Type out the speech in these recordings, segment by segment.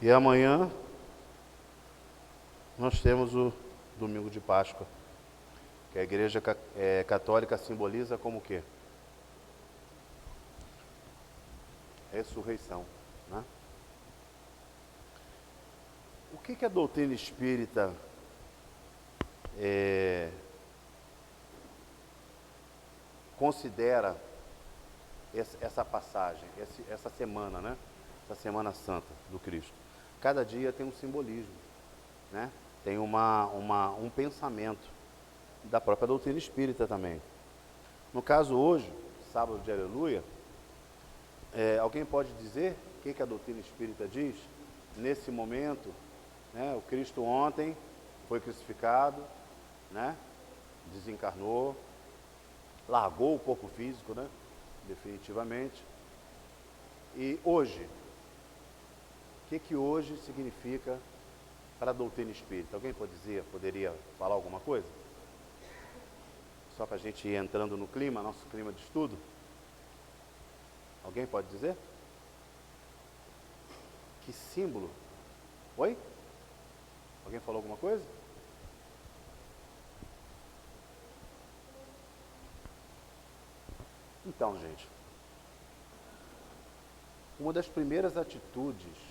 E amanhã nós temos o domingo de Páscoa, que a Igreja Católica simboliza como o quê? Ressurreição, né? O que a doutrina espírita considera essa passagem, essa semana, né? Essa Semana Santa do Cristo? Cada dia tem um simbolismo, né? Tem um pensamento da própria doutrina espírita também. No caso hoje, sábado de Aleluia, alguém pode dizer o que a doutrina espírita diz? Nesse momento, né, o Cristo ontem foi crucificado, né, desencarnou, largou o corpo físico, né, definitivamente. E hoje, o que hoje significa para a doutrina espírita? Alguém poderia falar alguma coisa? Só para a gente ir entrando no clima, nosso clima de estudo. Alguém pode dizer? Que símbolo? Oi? Alguém falou alguma coisa? Então, gente, uma das primeiras atitudes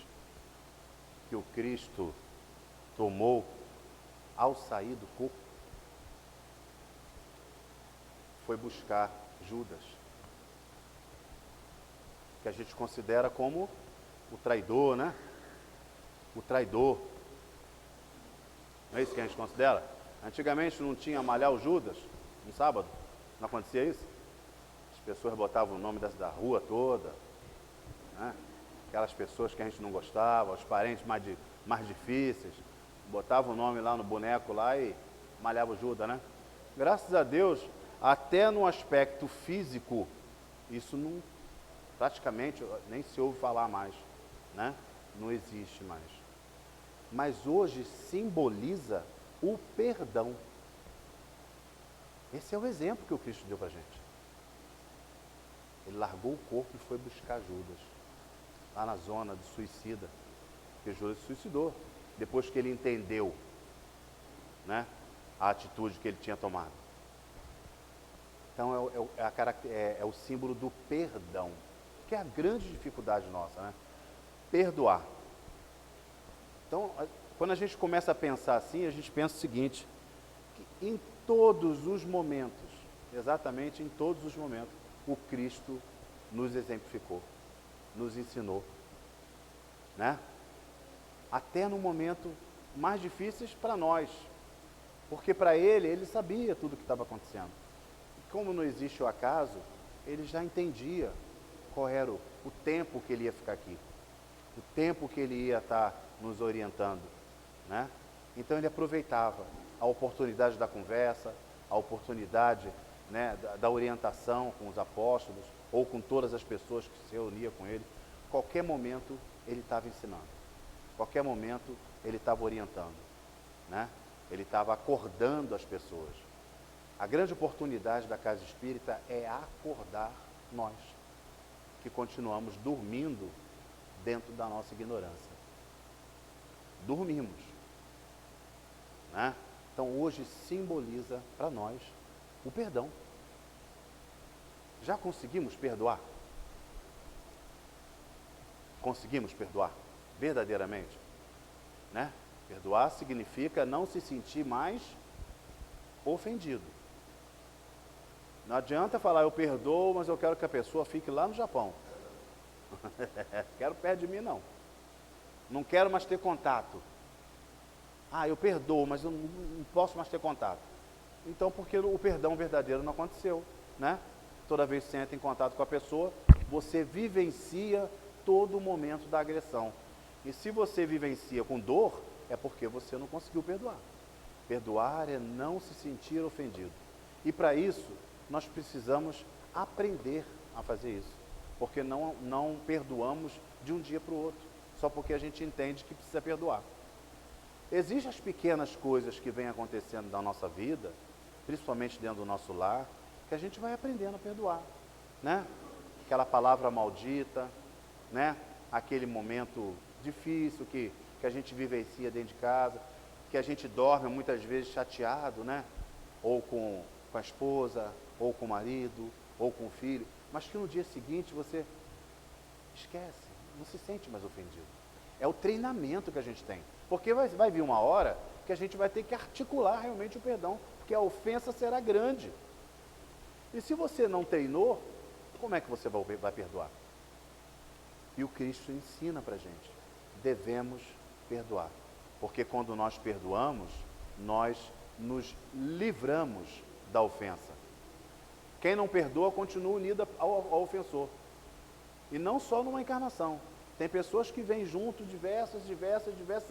que o Cristo tomou ao sair do corpo foi buscar Judas, que a gente considera como o traidor, né? O traidor. Não é isso que a gente considera? Antigamente não tinha malhar o Judas no sábado? Não acontecia isso? As pessoas botavam o nome da rua toda, né? Aquelas pessoas que a gente não gostava, os parentes mais difíceis, botavam o nome lá no boneco lá e malhava o Judas, né? Graças a Deus, até no aspecto físico, isso não, praticamente nem se ouve falar mais, né? Não existe mais. Mas hoje simboliza o perdão. Esse é o exemplo que o Cristo deu para a gente. Ele largou o corpo e foi buscar Judas, lá na zona de suicida, porque Judas se suicidou, depois que ele entendeu, né, a atitude que ele tinha tomado. Então é o símbolo do perdão, que é a grande dificuldade nossa, né? Perdoar. Então, quando a gente começa a pensar assim, a gente pensa o seguinte, que em todos os momentos, exatamente em todos os momentos, o Cristo nos exemplificou, nos ensinou, né? Até no momento mais difíceis para nós, porque para ele sabia tudo o que estava acontecendo. E como não existe o acaso, ele já entendia qual era o tempo que ele ia ficar aqui, o tempo que ele ia estar nos orientando, né? Então ele aproveitava a oportunidade da conversa, a oportunidade, né, da orientação com os apóstolos ou com todas as pessoas que se reuniam com ele. Qualquer momento ele estava ensinando, qualquer momento ele estava orientando, né? Ele estava acordando as pessoas. A grande oportunidade da casa espírita é acordar nós, que continuamos dormindo dentro da nossa ignorância. Dormimos, né? Então hoje simboliza para nós o perdão. Já conseguimos perdoar? Conseguimos perdoar verdadeiramente, né? Perdoar significa não se sentir mais ofendido. Não adianta falar eu perdoo, mas eu quero que a pessoa fique lá no Japão. Quero perto de mim não. Não quero mais ter contato. Ah, eu perdoo, mas eu não posso mais ter contato. Então, porque o perdão verdadeiro não aconteceu, né? Toda vez que você entra em contato com a pessoa, você vivencia todo o momento da agressão. E se você vivencia com dor, é porque você não conseguiu perdoar. Perdoar é não se sentir ofendido. E para isso, nós precisamos aprender a fazer isso. Porque não perdoamos de um dia para o outro, só porque a gente entende que precisa perdoar. Existem as pequenas coisas que vêm acontecendo na nossa vida, principalmente dentro do nosso lar, que a gente vai aprendendo a perdoar, né? Aquela palavra maldita, né? Aquele momento difícil que a gente vivencia dentro de casa, que a gente dorme muitas vezes chateado, né? Ou com a esposa, ou com o marido, ou com o filho, mas que no dia seguinte você esquece, não se sente mais ofendido. É o treinamento que a gente tem, porque vai vir uma hora que a gente vai ter que articular realmente o perdão, porque a ofensa será grande. E se você não treinou, como é que você vai perdoar? E o Cristo ensina para a gente, devemos perdoar, porque quando nós perdoamos, nós nos livramos da ofensa. Quem não perdoa continua unido ao ofensor. E não só numa encarnação. Tem pessoas que vêm junto diversas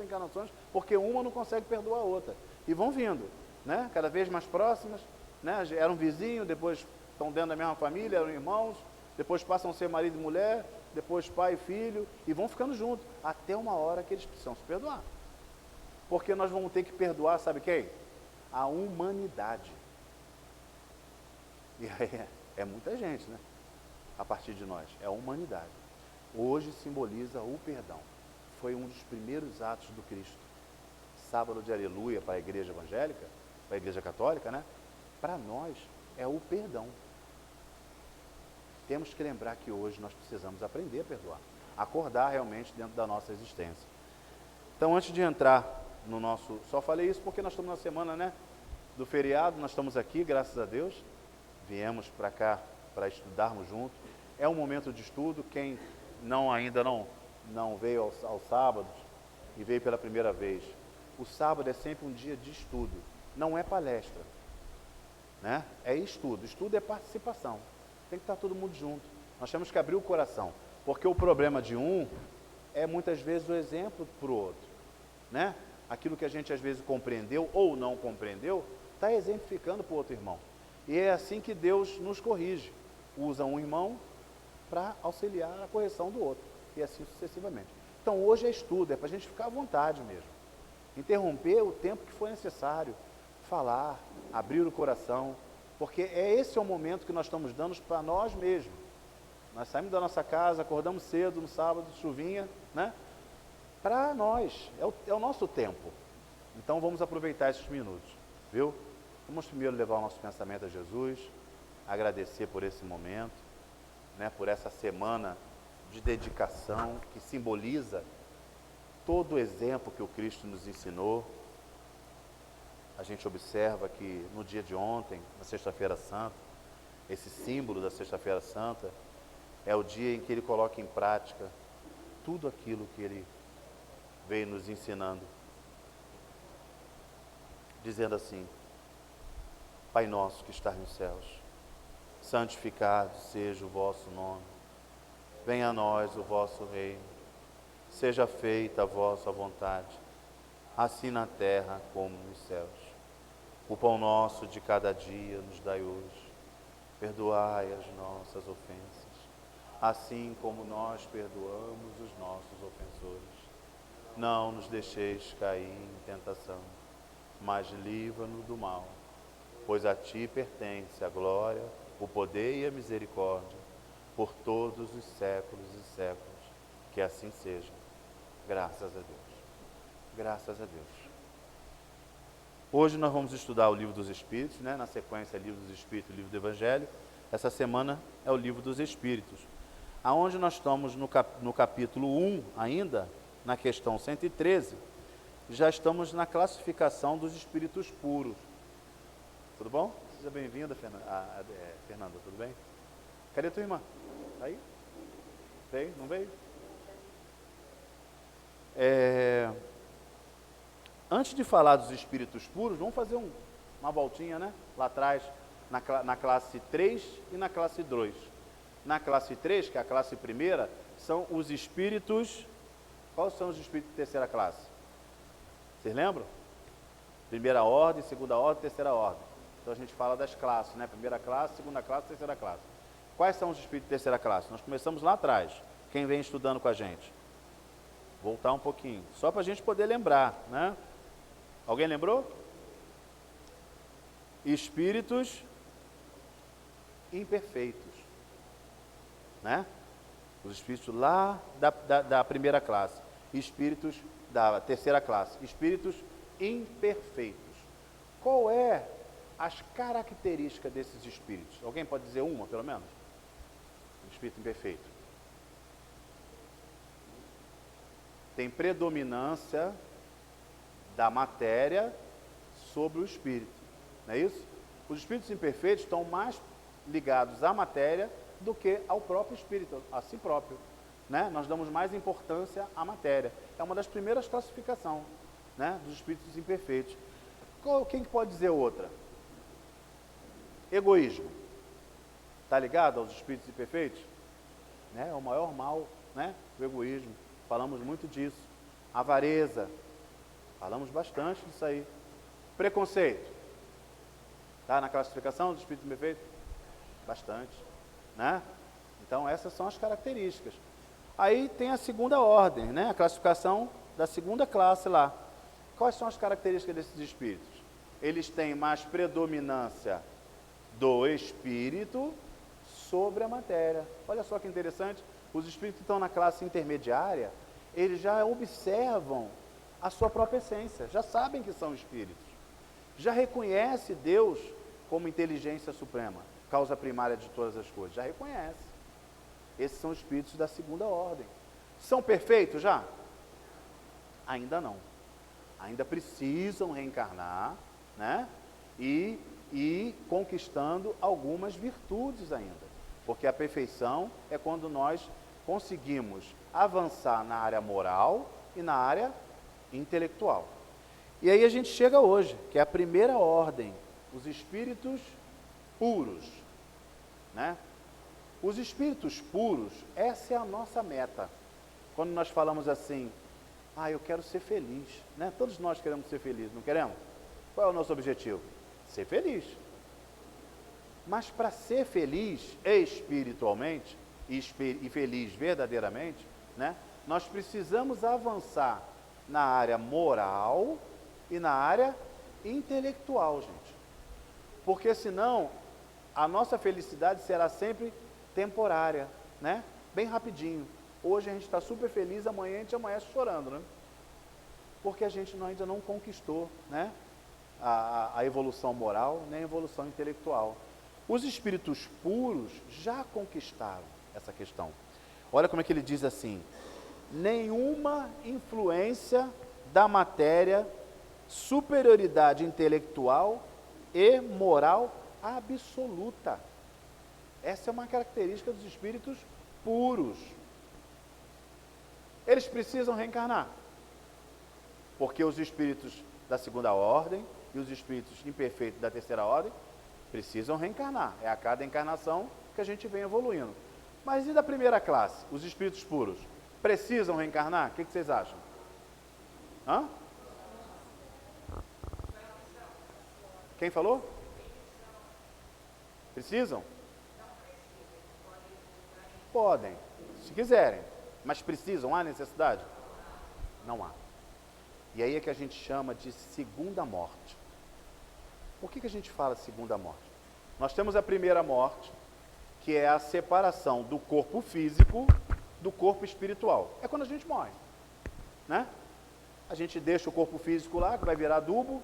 encarnações, porque uma não consegue perdoar a outra. E vão vindo, né? Cada vez mais próximas, né? Eram vizinhos, depois estão dentro da mesma família, eram irmãos, depois passam a ser marido e mulher, depois pai e filho, e vão ficando juntos, até uma hora que eles precisam se perdoar. Porque nós vamos ter que perdoar, sabe quem? A humanidade. E aí é muita gente, né? A partir de nós, é a humanidade. Hoje simboliza o perdão. Foi um dos primeiros atos do Cristo. Sábado de aleluia para a igreja evangélica, para a igreja católica, né? Para nós é o perdão. Temos que lembrar que hoje nós precisamos aprender a perdoar, acordar realmente dentro da nossa existência. Então, antes de entrar no nosso... Só falei isso porque nós estamos na semana, né, do feriado, nós estamos aqui, graças a Deus, viemos para cá para estudarmos juntos. É um momento de estudo. Quem ainda não veio aos sábados e veio pela primeira vez, o sábado é sempre um dia de estudo, não é palestra, né? É estudo. Estudo é participação, tem que estar todo mundo junto. Nós temos que abrir o coração, porque o problema de um é muitas vezes o exemplo para o outro, né? Aquilo que a gente às vezes compreendeu ou não compreendeu, está exemplificando para o outro irmão. E é assim que Deus nos corrige. Usa um irmão para auxiliar a correção do outro, e assim sucessivamente. Então hoje é estudo, é para a gente ficar à vontade mesmo. Interromper o tempo que for necessário, falar, abrir o coração, porque esse é o momento que nós estamos dando para nós mesmos. Nós saímos da nossa casa, acordamos cedo no sábado, chuvinha, né? Para nós, é o nosso tempo. Então vamos aproveitar esses minutos, viu? Vamos primeiro levar o nosso pensamento a Jesus, agradecer por esse momento, né, por essa semana de dedicação que simboliza todo o exemplo que o Cristo nos ensinou. A gente observa que no dia de ontem, na Sexta-feira Santa, esse símbolo da Sexta-feira Santa é o dia em que Ele coloca em prática tudo aquilo que Ele veio nos ensinando, dizendo assim: Pai nosso que estás nos céus, santificado seja o vosso nome, venha a nós o vosso reino, seja feita a vossa vontade, assim na terra como nos céus. O pão nosso de cada dia nos dai hoje, perdoai as nossas ofensas, assim como nós perdoamos os nossos ofensores. Não nos deixeis cair em tentação, mas livra-nos do mal, pois a Ti pertence a glória, o poder e a misericórdia, por todos os séculos e séculos. Que assim seja. Graças a Deus. Graças a Deus. Hoje nós vamos estudar o Livro dos Espíritos, né? Na sequência, Livro dos Espíritos e Livro do Evangelho. Essa semana é o Livro dos Espíritos. Aonde nós estamos no capítulo 1 ainda, na questão 113, já estamos na classificação dos espíritos puros. Tudo bom? Seja bem-vinda, Fernanda, tudo bem? Cadê tua irmã? Tá aí? Veio? Não veio? Antes de falar dos espíritos puros, vamos fazer uma voltinha, né? Lá atrás, na classe 3 e na classe 2. Na classe 3, que é a classe primeira, são os espíritos... Quais são os espíritos de terceira classe? Vocês lembram? Primeira ordem, segunda ordem, terceira ordem. Então a gente fala das classes, né? Primeira classe, segunda classe, terceira classe. Quais são os espíritos de terceira classe? Nós começamos lá atrás. Quem vem estudando com a gente? Voltar um pouquinho, só para a gente poder lembrar, né? Alguém lembrou? Espíritos imperfeitos, né? Os espíritos lá da primeira classe. Espíritos da terceira classe, espíritos imperfeitos. Qual é as características desses espíritos? Alguém pode dizer uma, pelo menos? Um espírito imperfeito. Tem predominância da matéria sobre o espírito, não é isso? Os espíritos imperfeitos estão mais ligados à matéria do que ao próprio espírito, a si próprio, né? Nós damos mais importância à matéria. É uma das primeiras classificações, né, dos espíritos imperfeitos. Quem pode dizer outra? Egoísmo. Está ligado aos espíritos imperfeitos? Né? É o maior mal, né? O egoísmo. Falamos muito disso. Avareza. Falamos bastante disso aí. Preconceito. Está na classificação dos espíritos imperfeitos? Bastante, né? Então essas são as características. Aí tem a segunda ordem, né? A classificação da segunda classe lá. Quais são as características desses espíritos? Eles têm mais predominância do espírito sobre a matéria. Olha só que interessante, os espíritos que estão na classe intermediária, eles já observam a sua própria essência, já sabem que são espíritos, já reconhece Deus como inteligência suprema, causa primária de todas as coisas, já reconhece. Esses são espíritos da segunda ordem. São perfeitos já? Ainda não. Ainda precisam reencarnar, né? E conquistando algumas virtudes ainda. Porque a perfeição é quando nós conseguimos avançar na área moral e na área intelectual. E aí a gente chega hoje, que é a primeira ordem, os espíritos puros, né? Os espíritos puros, essa é a nossa meta. Quando nós falamos assim, eu quero ser feliz, né? Todos nós queremos ser felizes, não queremos? Qual é o nosso objetivo? Ser feliz. Mas para ser feliz espiritualmente e feliz verdadeiramente, né? Nós precisamos avançar na área moral e na área intelectual, gente. Porque senão a nossa felicidade será sempre temporária, né? Bem rapidinho. Hoje a gente está super feliz, amanhã a gente amanhece chorando, né? Porque a gente ainda não conquistou, né, a evolução moral, nem a evolução intelectual. Os espíritos puros já conquistaram essa questão. Olha como é que ele diz assim: nenhuma influência da matéria, superioridade intelectual e moral absoluta. Essa é uma característica dos espíritos puros. Eles precisam reencarnar, porque os espíritos da segunda ordem e os espíritos imperfeitos da terceira ordem precisam reencarnar. É a cada encarnação que a gente vem evoluindo. Mas e da primeira classe, os espíritos puros? Precisam reencarnar? O que vocês acham? Hã? Quem falou? Precisam? Podem, se quiserem. Mas precisam? Há necessidade? Não há. E aí é que a gente chama de segunda morte. Por que a gente fala segunda morte? Nós temos a primeira morte, que é a separação do corpo físico do corpo espiritual. É quando a gente morre, né? A gente deixa o corpo físico lá, que vai virar adubo,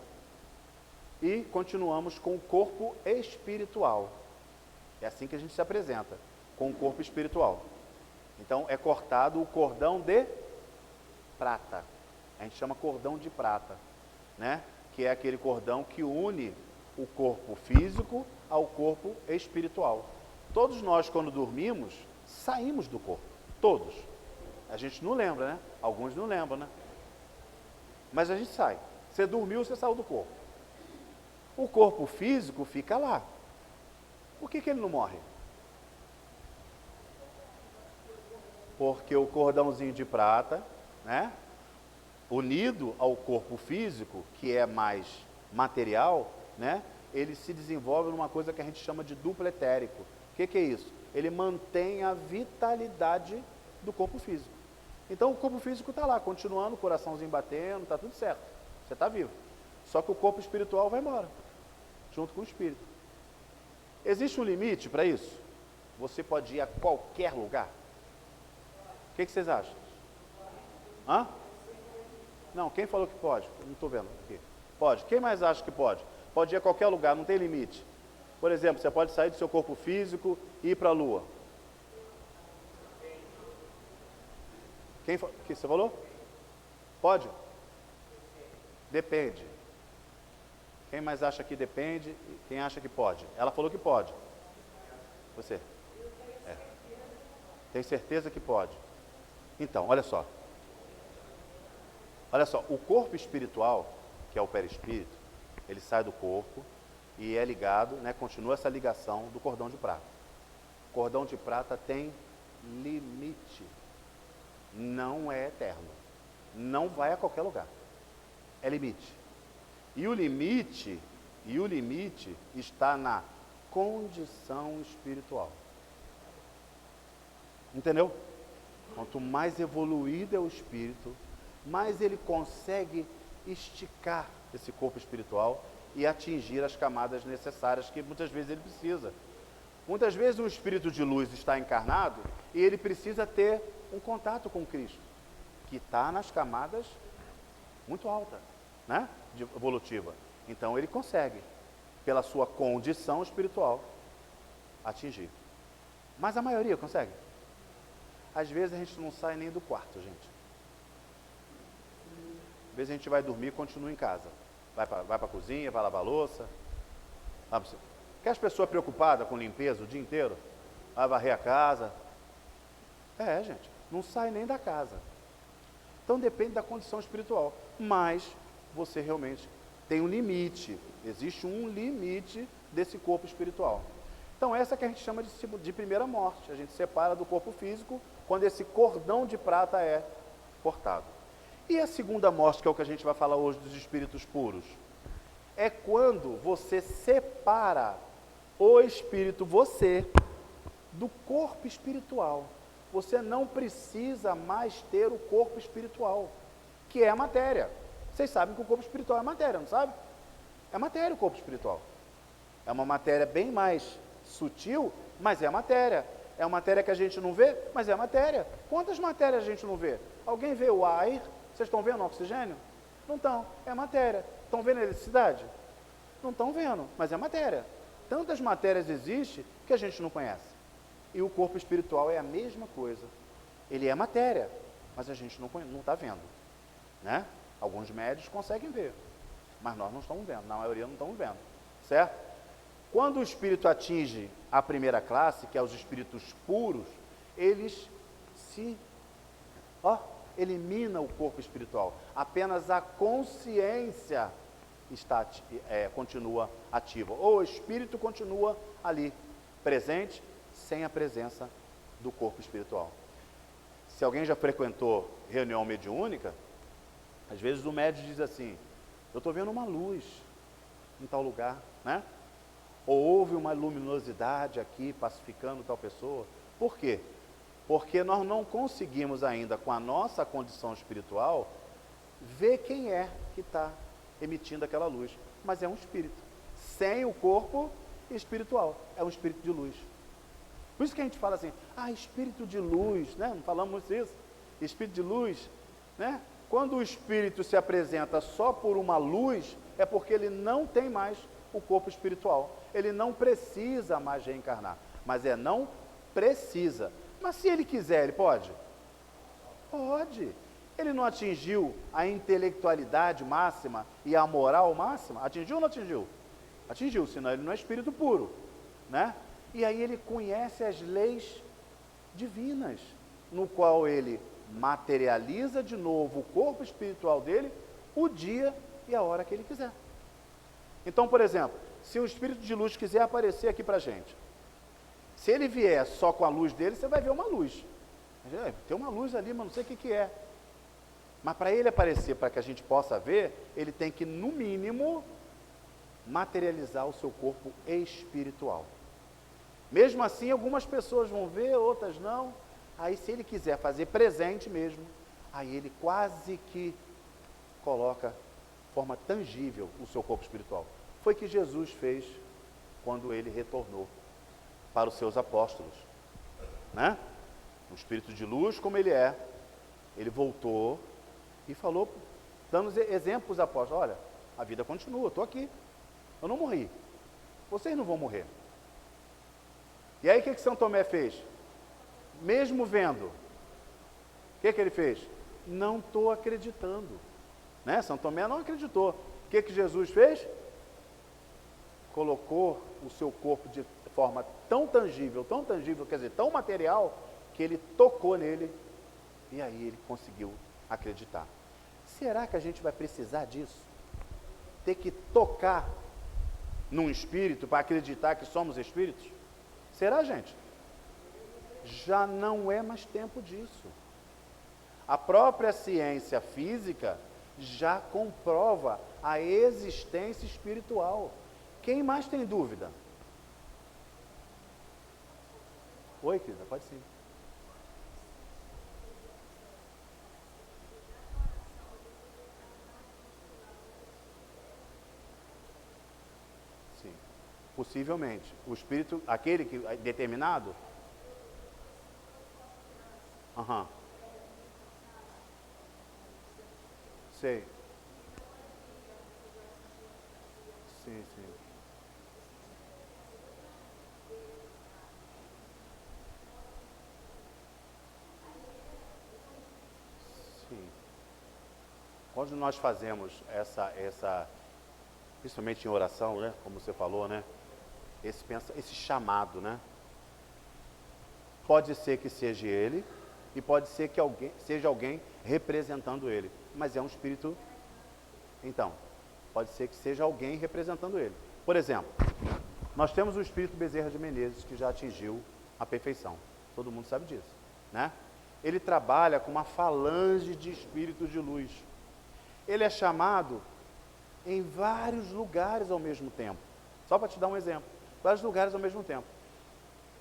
e continuamos com o corpo espiritual. É assim que a gente se apresenta, com o corpo espiritual. Então é cortado o cordão de prata. A gente chama cordão de prata, né? Que é aquele cordão que une o corpo físico ao corpo espiritual. Todos nós, quando dormimos, saímos do corpo. Todos. A gente não lembra, né? Alguns não lembram, né? Mas a gente sai. Você dormiu, você saiu do corpo. O corpo físico fica lá. Por que ele não morre? Porque o cordãozinho de prata, né, unido ao corpo físico, que é mais material, né, ele se desenvolve numa coisa que a gente chama de duplo etérico. O que é isso? Ele mantém a vitalidade do corpo físico. Então o corpo físico está lá, continuando, o coraçãozinho batendo, está tudo certo. Você está vivo. Só que o corpo espiritual vai embora, junto com o espírito. Existe um limite para isso? Você pode ir a qualquer lugar? O que vocês acham? Hã? Não, quem falou que pode? Não estou vendo aqui. Pode. Quem mais acha que pode? Pode ir a qualquer lugar, não tem limite. Por exemplo, você pode sair do seu corpo físico e ir para a Lua. Que você falou? Pode? Depende. Quem mais acha que depende? Quem acha que pode? Ela falou que pode. Você? É. Tem certeza que pode? Então, olha só. Olha só, o corpo espiritual, que é o perispírito, ele sai do corpo e é ligado, né, continua essa ligação do cordão de prata. O cordão de prata tem limite. Não é eterno. Não vai a qualquer lugar. É limite. E o limite está na condição espiritual. Entendeu? Quanto mais evoluído é o espírito, mais ele consegue esticar esse corpo espiritual e atingir as camadas necessárias que muitas vezes ele precisa. Muitas vezes um espírito de luz está encarnado e ele precisa ter um contato com Cristo, que está nas camadas muito altas, né? Evolutiva. Então ele consegue, pela sua condição espiritual, atingir. Mas a maioria consegue. Às vezes a gente não sai nem do quarto, gente. Às vezes a gente vai dormir e continua em casa. Vai para a cozinha, vai lavar a louça. Quer as pessoas preocupadas com limpeza o dia inteiro? Vai varrer a casa. Gente, não sai nem da casa. Então depende da condição espiritual. Mas você realmente tem um limite. Existe um limite desse corpo espiritual. Então essa que a gente chama de primeira morte. A gente separa do corpo físico quando esse cordão de prata é cortado. E a segunda morte, que é o que a gente vai falar hoje dos espíritos puros, é quando você separa o espírito, você, do corpo espiritual. Você não precisa mais ter o corpo espiritual, que é a matéria. Vocês sabem que o corpo espiritual é matéria, não sabe? É matéria o corpo espiritual. É uma matéria bem mais sutil, mas é matéria. É uma matéria que a gente não vê, mas é matéria. Quantas matérias a gente não vê? Alguém vê o ar? Vocês estão vendo o oxigênio? Não estão, é matéria. Estão vendo a eletricidade? Não estão vendo, mas é matéria. Tantas matérias existem que a gente não conhece. E o corpo espiritual é a mesma coisa. Ele é matéria, mas a gente não está vendo. Né? Alguns médios conseguem ver, mas nós não estamos vendo, na maioria não estamos vendo. Certo? Quando o espírito atinge a primeira classe, que é os espíritos puros, eles elimina o corpo espiritual. Apenas a consciência continua ativa. Ou o espírito continua ali, presente, sem a presença do corpo espiritual. Se alguém já frequentou reunião mediúnica, às vezes o médium diz assim: eu estou vendo uma luz em tal lugar, né? Ou houve uma luminosidade aqui pacificando tal pessoa. Por quê? Porque nós não conseguimos ainda, com a nossa condição espiritual, ver quem é que está emitindo aquela luz. Mas é um espírito, sem o corpo espiritual. É um espírito de luz. Por isso que a gente fala assim, espírito de luz, né? Não falamos isso? Espírito de luz, né? Quando o espírito se apresenta só por uma luz, é porque ele não tem mais o corpo espiritual. Ele não precisa mais reencarnar. Mas não precisa. Mas se ele quiser, ele pode? Pode. Ele não atingiu a intelectualidade máxima e a moral máxima? Atingiu ou não atingiu? Atingiu, senão ele não é espírito puro, né? E aí ele conhece as leis divinas, no qual ele materializa de novo o corpo espiritual dele, o dia e a hora que ele quiser. Então, por exemplo, se o espírito de luz quiser aparecer aqui para a gente, se ele vier só com a luz dele, você vai ver uma luz. Tem uma luz ali, mas não sei o que é. Mas para ele aparecer, para que a gente possa ver, ele tem que, no mínimo, materializar o seu corpo espiritual. Mesmo assim, algumas pessoas vão ver, outras não. Aí, se ele quiser fazer presente mesmo, aí ele quase que coloca de forma tangível o seu corpo espiritual. Foi o que Jesus fez quando ele retornou para os seus apóstolos, né? O espírito de luz, como ele voltou E falou, dando exemplos apóstolos, olha, a vida continua, estou aqui, eu não morri, vocês não vão morrer. E aí o que São Tomé fez? Mesmo vendo, o que ele fez? Não estou acreditando. Né? São Tomé não acreditou. O que Jesus fez? Colocou o seu corpo de forma tão tangível, quer dizer, tão material, que ele tocou nele e aí ele conseguiu acreditar. Será que a gente vai precisar disso? Ter que tocar num espírito para acreditar que somos espíritos? Será, gente? Já não é mais tempo disso. A própria ciência física já comprova a existência espiritual. Quem mais tem dúvida? Oi, querida, pode sim. Sim. Possivelmente. O espírito, aquele que é determinado? Aham. Sei. Sim, sim. Sim. Quando nós fazemos principalmente em oração, né, como você falou, né, esse chamado, né, pode ser que seja ele e pode ser que seja alguém representando ele, mas é um espírito. Então, pode ser que seja alguém representando ele. Por exemplo, nós temos o espírito Bezerra de Menezes, que já atingiu a perfeição. Todo mundo sabe disso, né? Ele trabalha com uma falange de espíritos de luz. Ele é chamado em vários lugares ao mesmo tempo. Só para te dar um exemplo. Vários lugares ao mesmo tempo.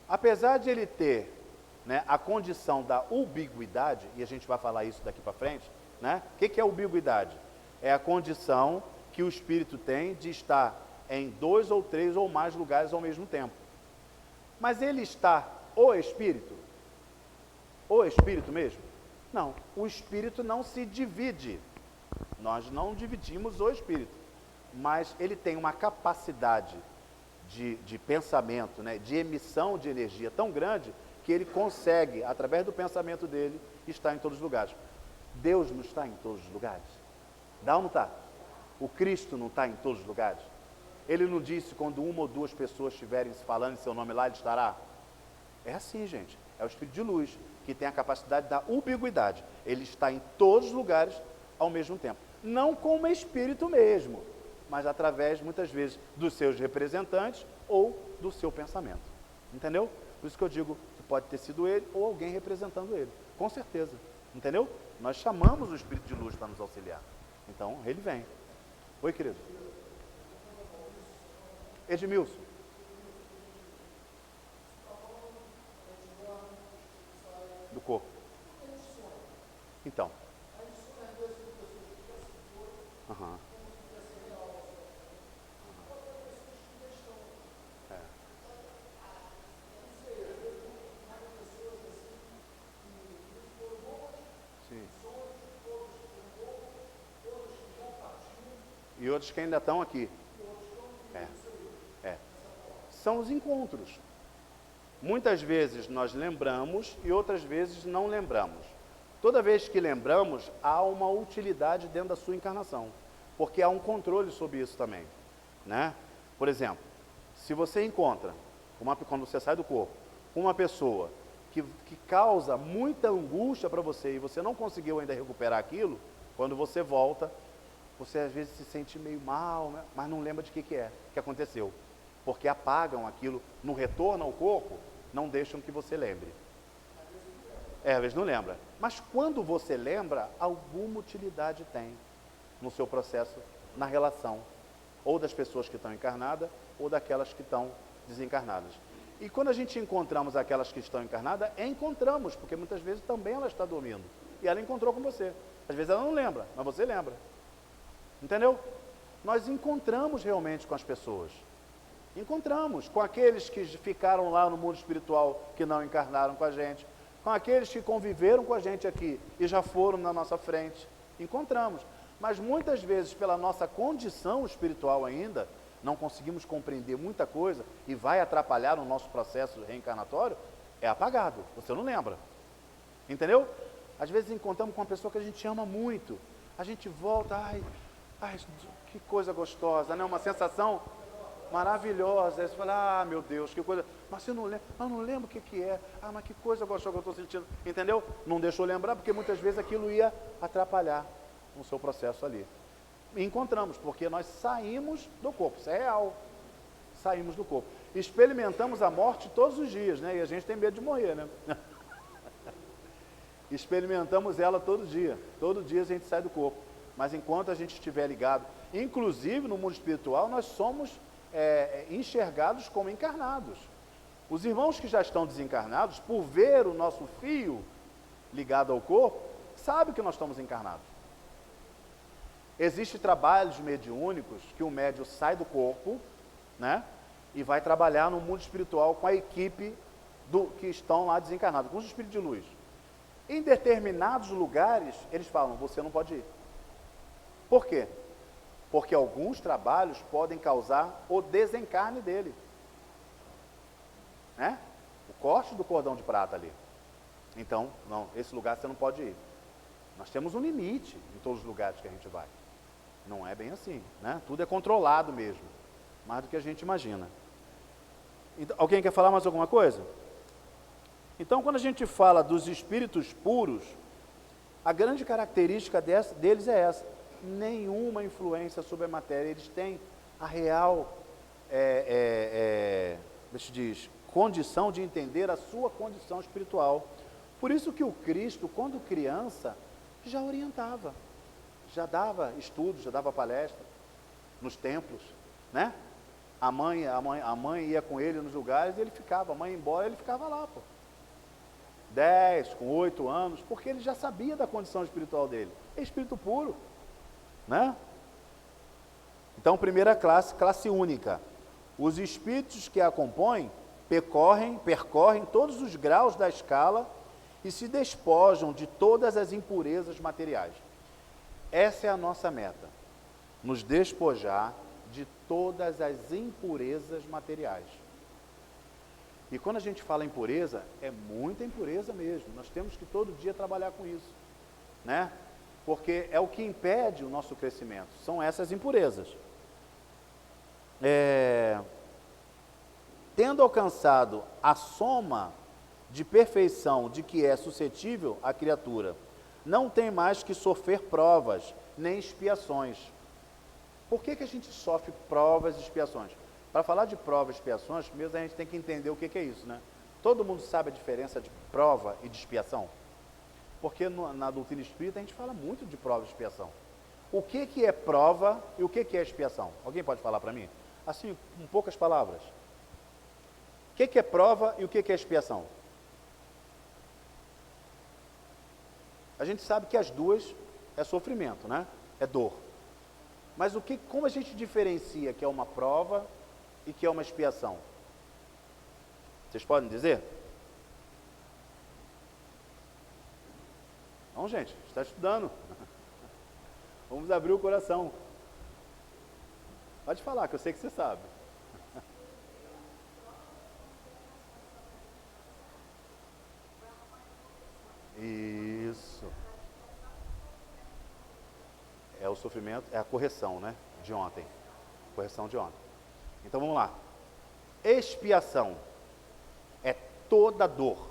Apesar de ele ter, né, a condição da ubiguidade, e a gente vai falar isso daqui para frente, né? O que é ubiguidade? É a condição que o espírito tem de estar em 2 ou 3 ou mais lugares ao mesmo tempo. Mas ele está o espírito mesmo? Não, o espírito não se divide. Nós não dividimos o espírito, mas ele tem uma capacidade de pensamento, né, de emissão de energia tão grande que ele consegue, através do pensamento dele, estar em todos os lugares. Deus não está em todos os lugares? Dá ou não está? O Cristo não está em todos os lugares? Ele não disse quando uma ou duas pessoas estiverem falando em seu nome lá, ele estará? É assim, gente. É o Espírito de luz, que tem a capacidade da ubiguidade. Ele está em todos os lugares ao mesmo tempo. Não como espírito mesmo, mas através, muitas vezes, dos seus representantes ou do seu pensamento. Entendeu? Por isso que eu digo que pode ter sido ele ou alguém representando ele. Com certeza. Entendeu? Nós chamamos o Espírito de luz para nos auxiliar. Então, ele vem. Oi, querido. Edmilson. Do corpo. Então. Aham. É. Sim. E outros que ainda estão aqui. É. São os encontros. Muitas vezes nós lembramos e outras vezes não lembramos. Toda vez que lembramos, há uma utilidade dentro da sua encarnação, porque há um controle sobre isso também, né? Por exemplo, se você encontra, quando você sai do corpo, uma pessoa que causa muita angústia para você e você não conseguiu ainda recuperar aquilo, quando você volta, você às vezes se sente meio mal, né? Mas não lembra de que aconteceu, porque apagam aquilo no retorno ao corpo, não deixam que você lembre. Às vezes não lembra. Mas quando você lembra, alguma utilidade tem no seu processo, na relação, ou das pessoas que estão encarnadas, ou daquelas que estão desencarnadas. E quando a gente encontramos aquelas que estão encarnadas, encontramos, porque muitas vezes também ela está dormindo. E ela encontrou com você. Às vezes ela não lembra, mas você lembra. Entendeu? Nós encontramos realmente com as pessoas. Encontramos com aqueles que ficaram lá no mundo espiritual, que não encarnaram com a gente, com aqueles que conviveram com a gente aqui e já foram na nossa frente. Encontramos. Mas muitas vezes, pela nossa condição espiritual ainda, não conseguimos compreender muita coisa e vai atrapalhar o nosso processo reencarnatório, é apagado. Você não lembra. Entendeu? Às vezes encontramos com uma pessoa que a gente ama muito. A gente volta, ai, que coisa gostosa, né? Uma sensação maravilhosa. Aí você fala, meu Deus, que coisa. Mas você não lembra? Eu não lembro o que é. Mas que coisa gostosa que eu estou sentindo. Entendeu? Não deixou lembrar, porque muitas vezes aquilo ia atrapalhar o seu processo ali. E encontramos, porque nós saímos do corpo. Isso é real. Saímos do corpo. Experimentamos a morte todos os dias, né? E a gente tem medo de morrer, né? Experimentamos ela todo dia. Todo dia a gente sai do corpo. Mas enquanto a gente estiver ligado, inclusive no mundo espiritual, nós somos enxergados como encarnados. Os irmãos que já estão desencarnados, por ver o nosso fio ligado ao corpo, sabem que nós estamos encarnados. Existem trabalhos mediúnicos que o médium sai do corpo, né? E vai trabalhar no mundo espiritual com a equipe que estão lá desencarnados, com os espíritos de luz. Em determinados lugares, eles falam, você não pode ir. Por quê? Porque alguns trabalhos podem causar o desencarne dele. Né? O corte do cordão de prata ali. Então, não, esse lugar você não pode ir. Nós temos um limite em todos os lugares que a gente vai. Não é bem assim, né? Tudo é controlado mesmo, mais do que a gente imagina. Então, alguém quer falar mais alguma coisa? Então, quando a gente fala dos espíritos puros, a grande característica deles é essa: nenhuma influência sobre a matéria. Eles têm a real condição de entender a sua condição espiritual. Por isso que o Cristo, quando criança, já orientava, já dava estudos, já dava palestra nos templos, né? A mãe ia com ele nos lugares e ele ficava, a mãe ia embora, ele ficava lá, 10, com 8 anos, porque ele já sabia da condição espiritual dele. É espírito puro, né? Então, primeira classe, classe única. Os espíritos que a compõem percorrem todos os graus da escala e se despojam de todas as impurezas materiais. Essa é a nossa meta, nos despojar de todas as impurezas materiais. E quando a gente fala impureza, é muita impureza mesmo. Nós temos que todo dia trabalhar com isso, né? Porque é o que impede o nosso crescimento, são essas impurezas. Tendo alcançado a soma de perfeição de que é suscetível a criatura, não tem mais que sofrer provas, nem expiações. Por que a gente sofre provas e expiações? Para falar de provas e expiações, primeiro a gente tem que entender o que é isso, né? Todo mundo sabe a diferença de prova e de expiação? Porque na doutrina espírita a gente fala muito de prova e expiação. O que é prova e o que é expiação? Alguém pode falar para mim? Assim, com poucas palavras. O que é prova e o que é expiação? A gente sabe que as duas é sofrimento, né? É dor. Mas como a gente diferencia que é uma prova e que é uma expiação? Vocês podem dizer? Não, gente, está estudando. Vamos abrir o coração. Pode falar, que eu sei que você sabe. Isso. É o sofrimento, é a correção, né? De ontem. Correção de ontem. Então vamos lá. Expiação é toda dor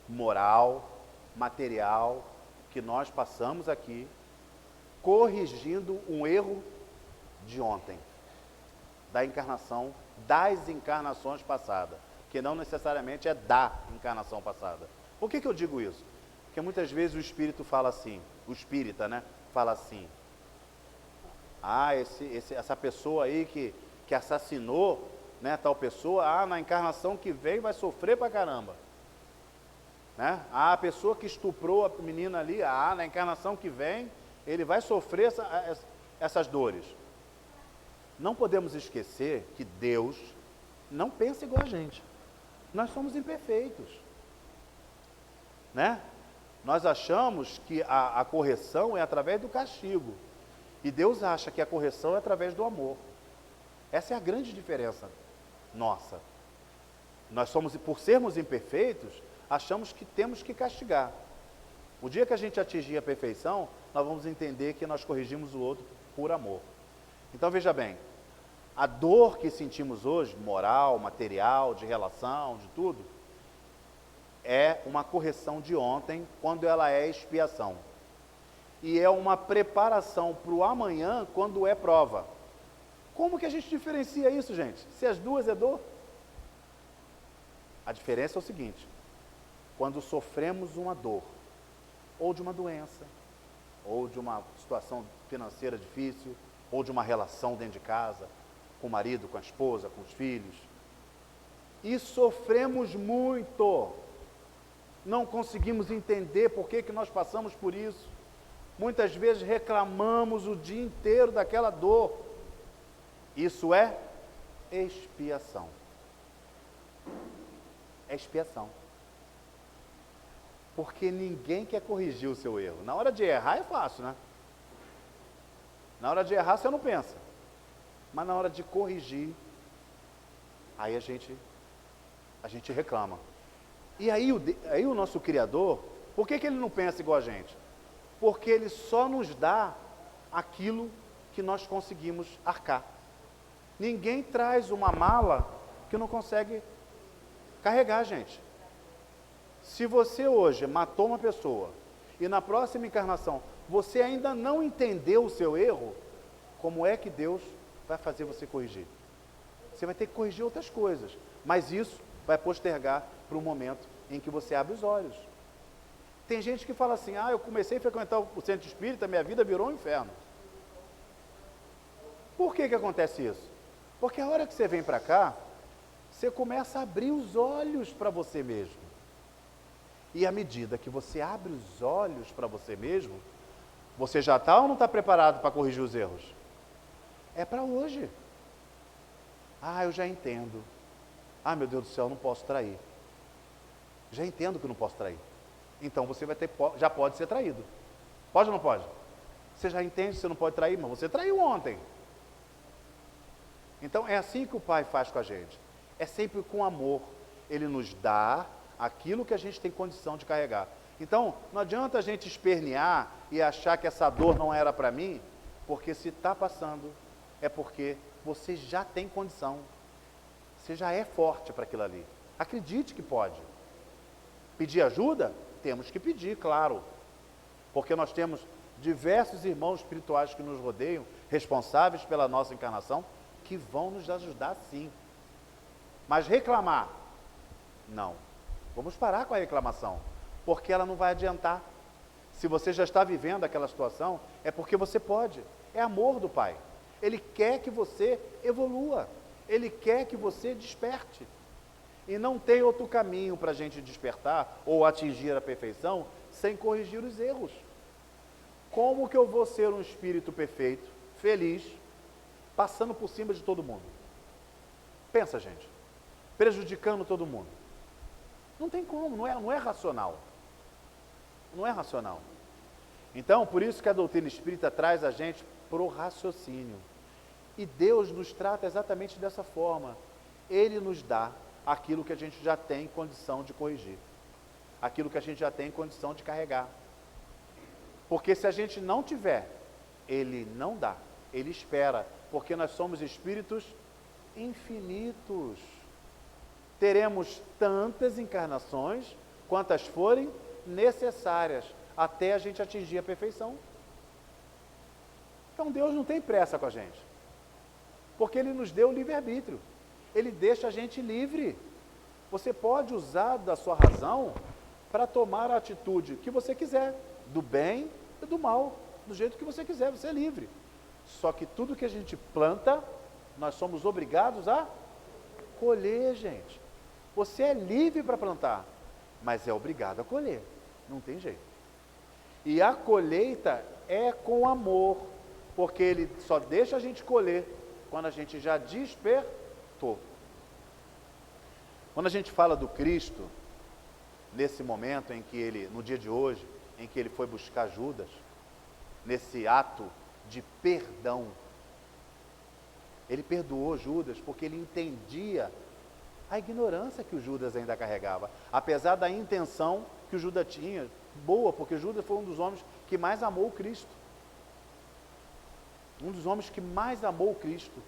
moral, material, que nós passamos aqui, corrigindo um erro de ontem, da encarnação, das encarnações passadas, que não necessariamente é da encarnação passada. Por que eu digo isso? Porque muitas vezes o espírito fala assim, o espírita, né, fala assim, essa pessoa aí que assassinou, né, tal pessoa, na encarnação que vem vai sofrer pra caramba. Né? A pessoa que estuprou a menina ali, na encarnação que vem, ele vai sofrer essas dores. Não podemos esquecer que Deus não pensa igual a gente. Nós somos imperfeitos. Né? Nós achamos que a correção é através do castigo. E Deus acha que a correção é através do amor. Essa é a grande diferença nossa. Nós somos, por sermos imperfeitos, achamos que temos que castigar. O dia que a gente atingir a perfeição, nós vamos entender que nós corrigimos o outro por amor. Então veja bem, a dor que sentimos hoje, moral, material, de relação, de tudo, é uma correção de ontem, quando ela é expiação. E é uma preparação para o amanhã, quando é prova. Como que a gente diferencia isso, gente? Se as duas é dor? A diferença é o seguinte: quando sofremos uma dor, ou de uma doença, ou de uma situação financeira difícil, ou de uma relação dentro de casa, com o marido, com a esposa, com os filhos, e sofremos muito, não conseguimos entender por que nós passamos por isso, muitas vezes reclamamos o dia inteiro daquela dor. Isso é expiação. É expiação. Porque ninguém quer corrigir o seu erro. Na hora de errar é fácil, né? Na hora de errar você não pensa. Mas na hora de corrigir, aí a gente reclama. E aí o nosso Criador, por que ele não pensa igual a gente? Porque ele só nos dá aquilo que nós conseguimos arcar. Ninguém traz uma mala que não consegue carregar, gente. Se você hoje matou uma pessoa e na próxima encarnação você ainda não entendeu o seu erro, como é que Deus vai fazer você corrigir? Você vai ter que corrigir outras coisas, mas isso vai postergar para o momento em que você abre os olhos. Tem gente que fala assim: eu comecei a frequentar o centro espírita, minha vida virou um inferno. Por que acontece isso? Porque a hora que você vem para cá, você começa a abrir os olhos para você mesmo. E à medida que você abre os olhos para você mesmo, você já está ou não está preparado para corrigir os erros? É para hoje. Eu já entendo. Meu Deus do céu, eu não posso trair. Já entendo que eu não posso trair. Então você já pode ser traído. Pode ou não pode? Você já entende que você não pode trair, mas você traiu ontem. Então é assim que o Pai faz com a gente. É sempre com amor. Ele nos dá aquilo que a gente tem condição de carregar. Então, não adianta a gente espernear e achar que essa dor não era para mim, porque se está passando, é porque você já tem condição. Você já é forte para aquilo ali. Acredite que pode. Pedir ajuda? Temos que pedir, claro. Porque nós temos diversos irmãos espirituais que nos rodeiam, responsáveis pela nossa encarnação, que vão nos ajudar sim. Mas reclamar? Não. Vamos parar com a reclamação, porque ela não vai adiantar. Se você já está vivendo aquela situação, é porque você pode. É amor do Pai. Ele quer que você evolua. Ele quer que você desperte. E não tem outro caminho para a gente despertar ou atingir a perfeição sem corrigir os erros. Como que eu vou ser um espírito perfeito, feliz, passando por cima de todo mundo? Pensa, gente. Prejudicando todo mundo. Não tem como, não é racional. Não é racional. Então, por isso que a doutrina espírita traz a gente para o raciocínio. E Deus nos trata exatamente dessa forma. Ele nos dá aquilo que a gente já tem condição de corrigir. Aquilo que a gente já tem condição de carregar. Porque se a gente não tiver, Ele não dá. Ele espera. Porque nós somos espíritos infinitos. Teremos tantas encarnações quantas forem necessárias até a gente atingir a perfeição. Então Deus não tem pressa com a gente, porque Ele nos deu o livre-arbítrio. Ele deixa a gente livre. Você pode usar da sua razão para tomar a atitude que você quiser, do bem e do mal, do jeito que você quiser, você é livre. Só que tudo que a gente planta, nós somos obrigados a colher, gente. Você é livre para plantar, mas é obrigado a colher. Não tem jeito. E a colheita é com amor, porque Ele só deixa a gente colher quando a gente já despertou. Quando a gente fala do Cristo, nesse momento em que Ele, no dia de hoje, em que ele foi buscar Judas, nesse ato de perdão. Ele perdoou Judas porque ele entendia a ignorância que o Judas ainda carregava, apesar da intenção que o Judas tinha, boa, porque Judas foi um dos homens que mais amou o Cristo. Um dos homens que mais amou o Cristo.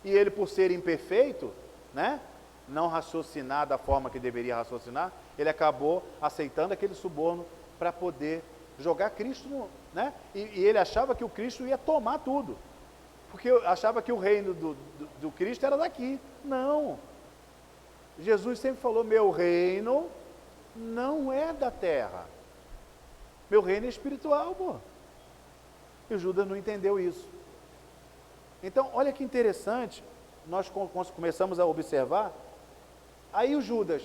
E ele, por ser imperfeito, né, não raciocinar da forma que deveria raciocinar, ele acabou aceitando aquele suborno para poder jogar Cristo, né? E ele achava que o Cristo ia tomar tudo, porque achava que o reino do Cristo era daqui. Não. Jesus sempre falou, meu reino não é da terra. Meu reino é espiritual, pô. E o Judas não entendeu isso. Então, olha que interessante, nós começamos a observar, aí o Judas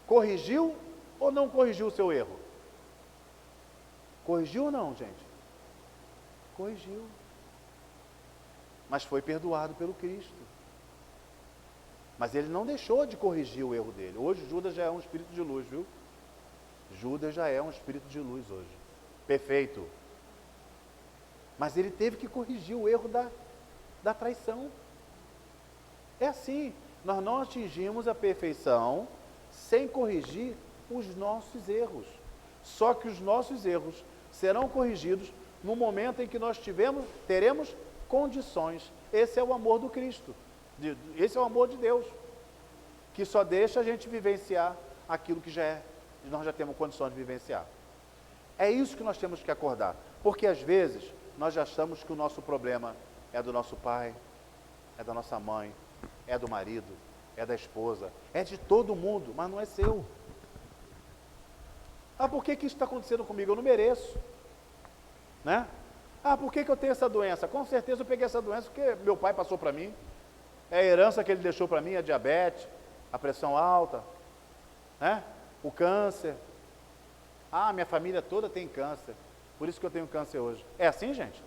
corrigiu ou não corrigiu o seu erro? Corrigiu ou não, gente? Corrigiu. Mas foi perdoado pelo Cristo. Mas ele não deixou de corrigir o erro dele. Hoje Judas já é um espírito de luz, viu? Judas já é um espírito de luz hoje. Perfeito. Mas ele teve que corrigir o erro da traição. É assim, nós não atingimos a perfeição sem corrigir os nossos erros. Só que os nossos erros serão corrigidos no momento em que nós teremos condições. Esse é o amor do Cristo. Esse é o amor de Deus, que só deixa a gente vivenciar aquilo que nós já temos condições de vivenciar. É isso que nós temos que acordar, porque às vezes nós já achamos que o nosso problema é do nosso pai, é da nossa mãe, é do marido, é da esposa, é de todo mundo, mas não é seu. Ah, por que isso está acontecendo comigo? Eu não mereço, né? Ah, por que eu tenho essa doença? Com certeza eu peguei essa doença porque meu pai passou para mim, é a herança que ele deixou para mim, a diabetes, a pressão alta, né? O câncer. Ah, minha família toda tem câncer, por isso que eu tenho câncer hoje. É assim, gente?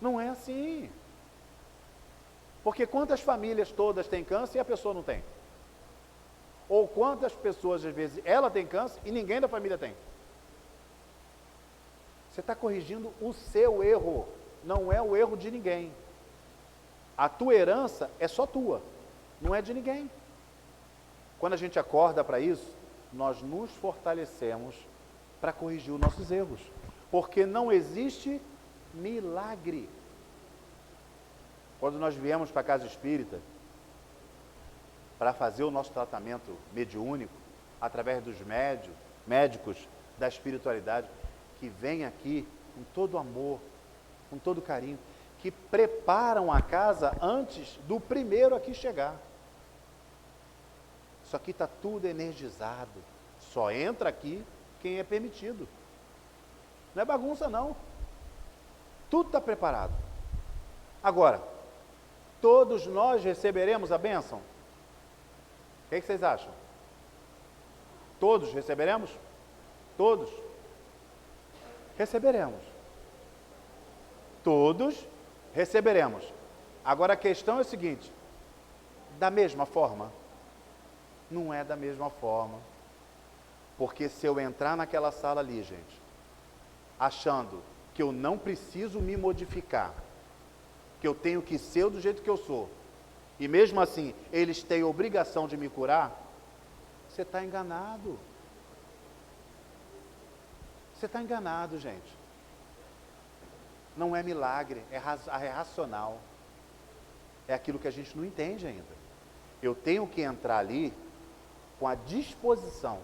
Não é assim. Porque quantas famílias todas têm câncer e a pessoa não tem? Ou quantas pessoas, às vezes, ela tem câncer e ninguém da família tem? Você está corrigindo o seu erro, não é o erro de ninguém. A tua herança é só tua, não é de ninguém. Quando a gente acorda para isso, nós nos fortalecemos para corrigir os nossos erros. Porque não existe milagre. Quando nós viemos para a casa espírita, para fazer o nosso tratamento mediúnico, através dos médicos da espiritualidade, que vêm aqui com todo amor, com todo carinho, que preparam a casa antes do primeiro aqui chegar. Isso aqui está tudo energizado, só entra aqui quem é permitido. Não é bagunça não, tudo está preparado. Agora, todos nós receberemos a bênção? O que vocês acham? Todos receberemos? Todos? Receberemos. Todos receberemos. Agora a questão é o seguinte, da mesma forma? Não é da mesma forma. Porque se eu entrar naquela sala ali, gente, achando que eu não preciso me modificar, que eu tenho que ser do jeito que eu sou, e mesmo assim eles têm obrigação de me curar, você está enganado. Você está enganado, gente. Não é milagre, é racional. É aquilo que a gente não entende ainda. Eu tenho que entrar ali com a disposição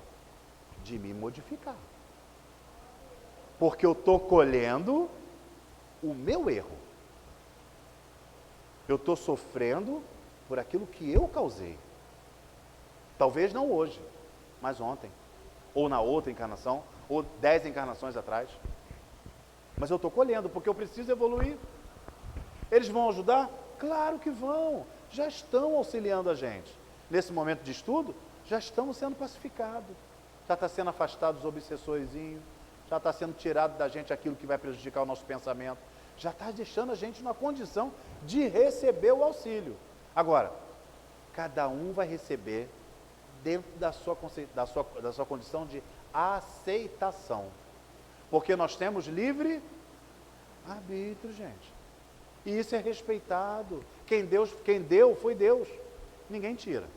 de me modificar. Porque eu estou colhendo o meu erro. Eu estou sofrendo por aquilo que eu causei. Talvez não hoje, mas ontem. Ou na outra encarnação, ou 10 encarnações atrás. Mas eu estou colhendo, porque eu preciso evoluir. Eles vão ajudar? Claro que vão. Já estão auxiliando a gente. Nesse momento de estudo, já estamos sendo pacificados. Já está sendo afastado os obsessorzinhos. Já está sendo tirado da gente aquilo que vai prejudicar o nosso pensamento. Já está deixando a gente numa condição de receber o auxílio. Agora, cada um vai receber dentro da sua condição de aceitação. Porque nós temos livre arbítrio, gente. E isso é respeitado. Quem deu foi Deus. Ninguém tira.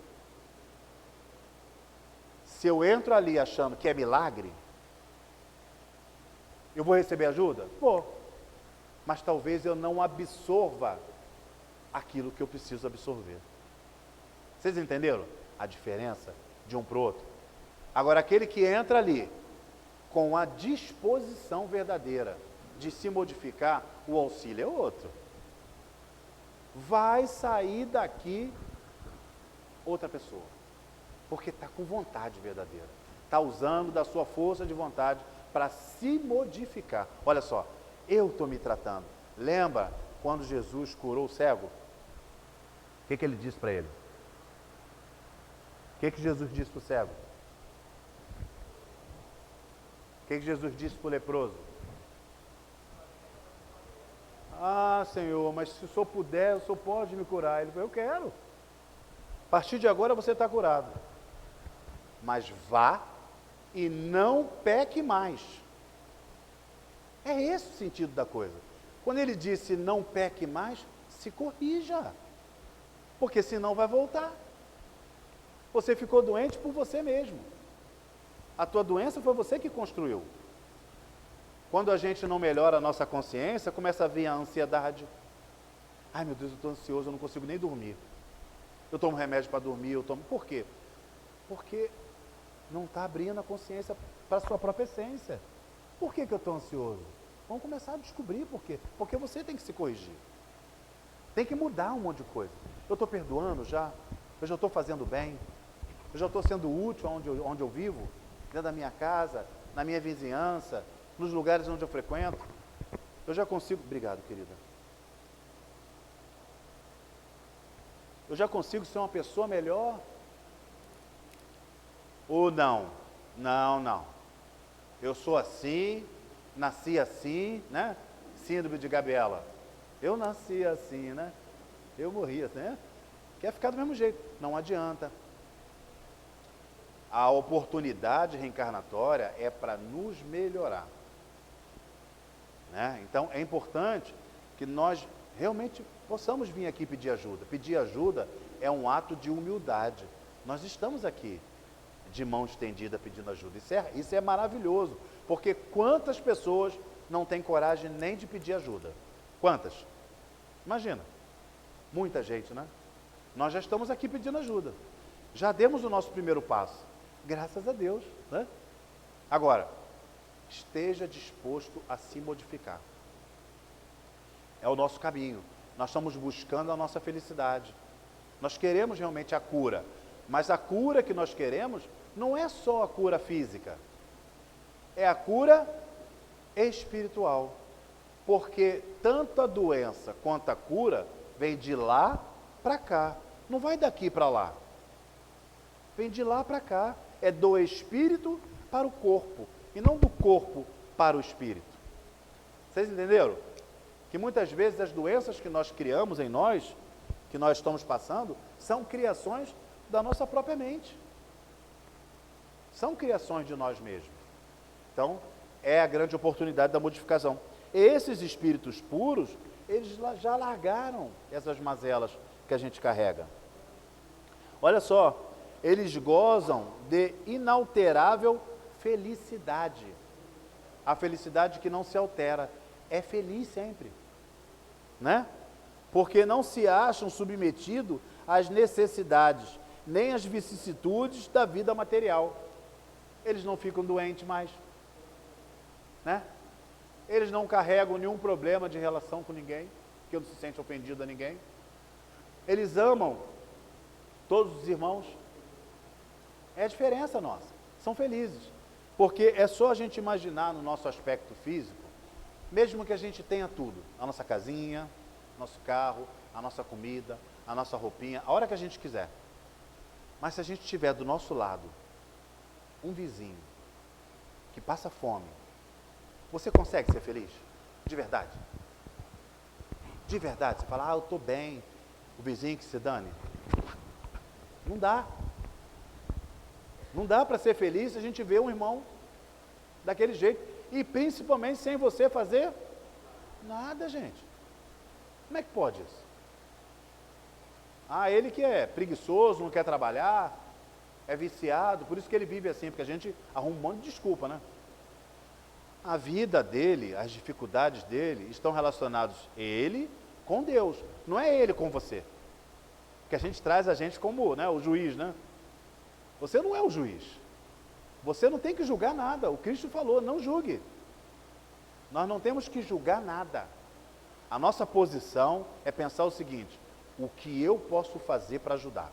Se eu entro ali achando que é milagre, eu vou receber ajuda? Vou. Mas talvez eu não absorva aquilo que eu preciso absorver. Vocês entenderam a diferença de um para o outro? Agora, aquele que entra ali com a disposição verdadeira de se modificar, o auxílio é outro. Vai sair daqui outra pessoa, porque está com vontade verdadeira, está usando da sua força de vontade para se modificar. Olha só, eu estou me tratando. Lembra quando Jesus curou o cego? O que ele disse para ele? O que Jesus disse para o cego? O que Jesus disse para o leproso? Ah, Senhor, mas se o Senhor puder, o Senhor pode me curar. Ele falou, eu quero. A partir de agora você está curado. Mas vá e não peque mais. É esse o sentido da coisa. Quando ele disse não peque mais, se corrija. Porque senão vai voltar. Você ficou doente por você mesmo. A tua doença foi você que construiu. Quando a gente não melhora a nossa consciência, começa a vir a ansiedade. Ai meu Deus, eu estou ansioso, eu não consigo nem dormir. Eu tomo remédio para dormir, eu tomo... Por quê? Porque não está abrindo a consciência para a sua própria essência. Por que eu estou ansioso? Vamos começar a descobrir por quê. Porque você tem que se corrigir. Tem que mudar um monte de coisa. Eu estou perdoando já? Eu já estou fazendo bem? Eu já estou sendo útil onde eu vivo? Dentro da minha casa, na minha vizinhança, nos lugares onde eu frequento? Eu já consigo... Obrigado, querida. Eu já consigo ser uma pessoa melhor? Ou não? Não. Eu sou assim, nasci assim, né? Síndrome de Gabriela. Eu nasci assim, né? Eu morri assim, né? Quer ficar do mesmo jeito. Não adianta. A oportunidade reencarnatória é para nos melhorar. Né? Então, é importante que nós realmente possamos vir aqui pedir ajuda. Pedir ajuda é um ato de humildade. Nós estamos aqui de mão estendida pedindo ajuda. Isso é maravilhoso, porque quantas pessoas não têm coragem nem de pedir ajuda? Quantas? Imagina, muita gente, né? Nós já estamos aqui pedindo ajuda. Já demos o nosso primeiro passo. Graças a Deus, né? Agora, esteja disposto a se modificar. É o nosso caminho. Nós estamos buscando a nossa felicidade. Nós queremos realmente a cura. Mas a cura que nós queremos não é só a cura física. É a cura espiritual. Porque tanto a doença quanto a cura vem de lá para cá. Não vai daqui para lá. Vem de lá para cá. É do espírito para o corpo. E não do corpo para o espírito. Vocês entenderam? Que muitas vezes as doenças que nós criamos em nós, que nós estamos passando, são criações da nossa própria mente. São criações de nós mesmos. Então, é a grande oportunidade da modificação. Esses espíritos puros, eles já largaram essas mazelas que a gente carrega. Olha só, eles gozam de inalterável felicidade. A felicidade que não se altera. É feliz sempre. Né? Porque não se acham submetidos às necessidades, nem às vicissitudes da vida material. Eles não ficam doentes mais. Né? Eles não carregam nenhum problema de relação com ninguém, que não se sente ofendido a ninguém. Eles amam todos os irmãos. É a diferença nossa. São felizes. Porque é só a gente imaginar no nosso aspecto físico, mesmo que a gente tenha tudo, a nossa casinha, nosso carro, a nossa comida, a nossa roupinha, a hora que a gente quiser. Mas se a gente tiver do nosso lado um vizinho que passa fome, você consegue ser feliz? De verdade? De verdade? Você fala, eu estou bem, o vizinho que se dane? Não dá. Não dá para ser feliz se a gente vê um irmão daquele jeito, e principalmente sem você fazer nada, gente. Como é que pode isso? Ah, ele que é preguiçoso, não quer trabalhar, é viciado, por isso que ele vive assim, porque a gente arruma um monte de desculpa, né? A vida dele, as dificuldades dele, estão relacionados ele com Deus, não é ele com você. Porque a gente traz a gente como, né, o juiz, né? Você não é o juiz. Você não tem que julgar nada. O Cristo falou, não julgue. Nós não temos que julgar nada. A nossa posição é pensar o seguinte: o que eu posso fazer para ajudar?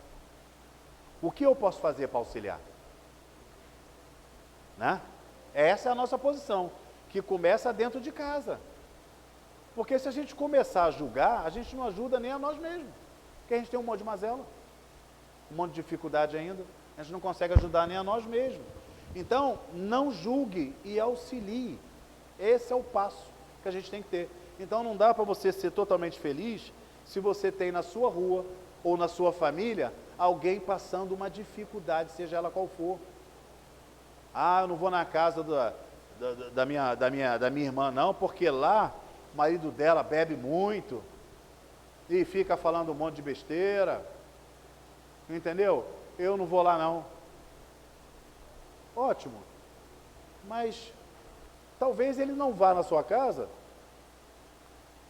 O que eu posso fazer para auxiliar? Né? Essa é a nossa posição, que começa dentro de casa. Porque se a gente começar a julgar, a gente não ajuda nem a nós mesmos. Porque a gente tem um monte de mazela, um monte de dificuldade ainda, a gente não consegue ajudar nem a nós mesmos. Então, não julgue e auxilie. Esse é o passo que a gente tem que ter. Então, não dá para você ser totalmente feliz se você tem na sua rua ou na sua família alguém passando uma dificuldade, seja ela qual for. Ah, eu não vou na casa da minha irmã não, porque lá o marido dela bebe muito e fica falando um monte de besteira. Entendeu? Eu não vou lá não. Ótimo. Mas talvez ele não vá na sua casa